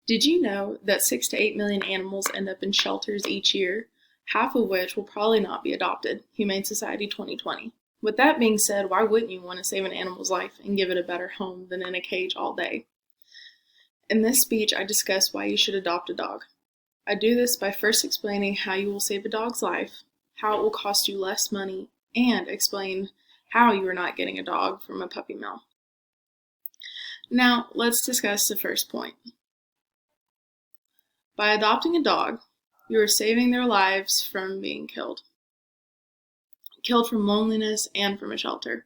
Did you know that 6 to 8 million animals end up in shelters each year, half of which will probably not be adopted? Humane Society 2020. With that being said, why wouldn't you want to save an animal's life and give it a better home than in a cage all day? In this speech, I discuss why you should adopt a dog. I do this by first explaining how you will save a dog's life, how it will cost you less money, and explain how you are not getting a dog from a puppy mill. Now, let's discuss the first point. By adopting a dog, you are saving their lives from being killed from loneliness and from a shelter.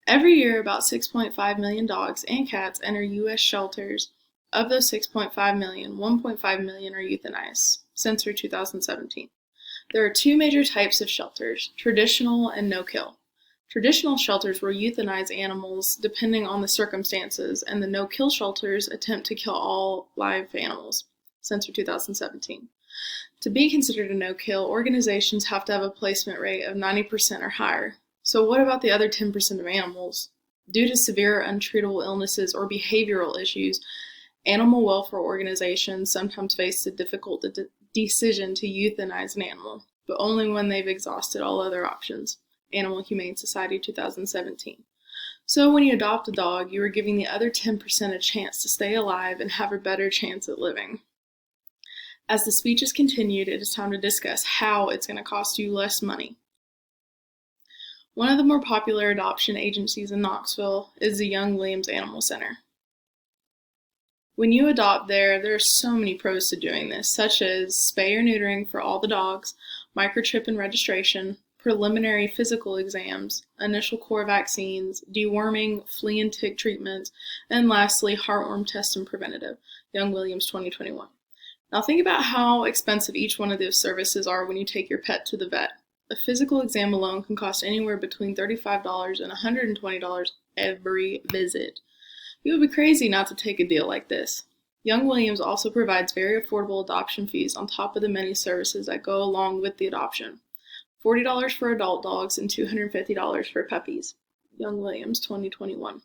Every year, about 6.5 million dogs and cats enter U.S. shelters. Of those 6.5 million, 1.5 million are euthanized since 2017. There are two major types of shelters, traditional and no-kill. Traditional shelters will euthanize animals depending on the circumstances, and the no-kill shelters attempt to kill all live animals. Since 2017. To be considered a no-kill, organizations have to have a placement rate of 90% or higher. So what about the other 10% of animals? Due to severe untreatable illnesses or behavioral issues, animal welfare organizations sometimes face the difficult decision to euthanize an animal, but only when they've exhausted all other options. Animal Humane Society 2017. So when you adopt a dog, you are giving the other 10% a chance to stay alive and have a better chance at living. As the speech is continued, it is time to discuss how it's going to cost you less money. One of the more popular adoption agencies in Knoxville is the Young Williams Animal Center. When you adopt there are so many pros to doing this, such as spay or neutering for all the dogs, microchip and registration, preliminary physical exams, initial core vaccines, deworming, flea and tick treatments, and lastly, heartworm test and preventative. Young Williams 2021. Now think about how expensive each one of those services are when you take your pet to the vet. A physical exam alone can cost anywhere between $35 and $120 every visit. You would be crazy not to take a deal like this. Young Williams also provides very affordable adoption fees on top of the many services that go along with the adoption. $40 for adult dogs and $250 for puppies. Young Williams 2021.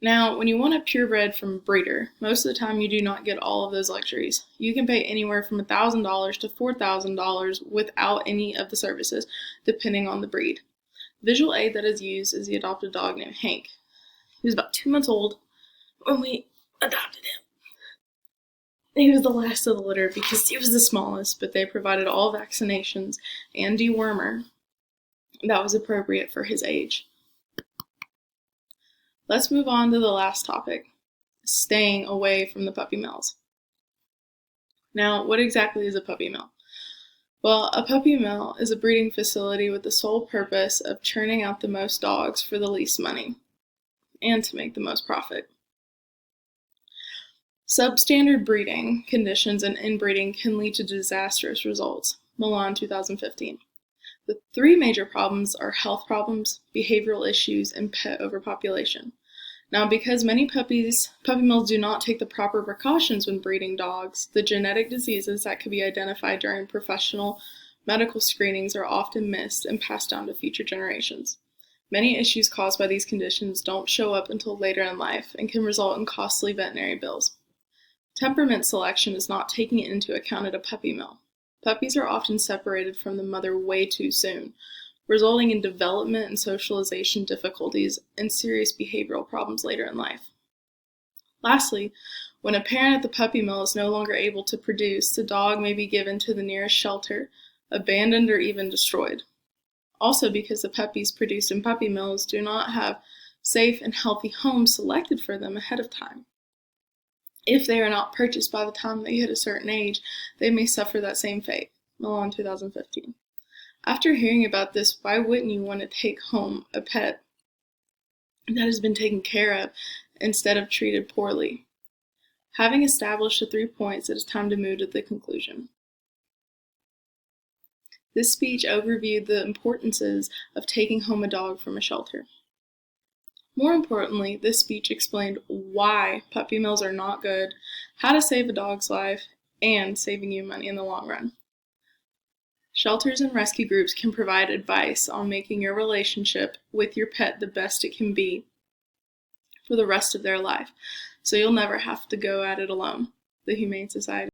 Now, when you want a purebred from a breeder, most of the time you do not get all of those luxuries. You can pay anywhere from $1,000 to $4,000 without any of the services, depending on the breed. The visual aid that is used is the adopted dog named Hank. He was about 2 months old when we adopted him. He was the last of the litter because he was the smallest, but they provided all vaccinations and dewormer that was appropriate for his age. Let's move on to the last topic, staying away from the puppy mills. Now, what exactly is a puppy mill? Well, a puppy mill is a breeding facility with the sole purpose of churning out the most dogs for the least money and to make the most profit. Substandard breeding conditions and inbreeding can lead to disastrous results. Milan 2015. The three major problems are health problems, behavioral issues, and pet overpopulation. Now, because many puppy mills do not take the proper precautions when breeding dogs, the genetic diseases that could be identified during professional medical screenings are often missed and passed down to future generations. Many issues caused by these conditions don't show up until later in life and can result in costly veterinary bills. Temperament selection is not taken into account at a puppy mill. Puppies are often separated from the mother way too soon, resulting in development and socialization difficulties and serious behavioral problems later in life. Lastly, when a parent at the puppy mill is no longer able to produce, the dog may be given to the nearest shelter, abandoned, or even destroyed. Also, because the puppies produced in puppy mills do not have safe and healthy homes selected for them ahead of time. If they are not purchased by the time they hit a certain age, they may suffer that same fate. Milan 2015. After hearing about this, why wouldn't you want to take home a pet that has been taken care of instead of treated poorly? Having established the 3 points, it is time to move to the conclusion. This speech overviewed the importances of taking home a dog from a shelter. More importantly, this speech explained why puppy mills are not good, how to save a dog's life, and saving you money in the long run. Shelters and rescue groups can provide advice on making your relationship with your pet the best it can be for the rest of their life. so you'll never have to go at it alone. The Humane Society.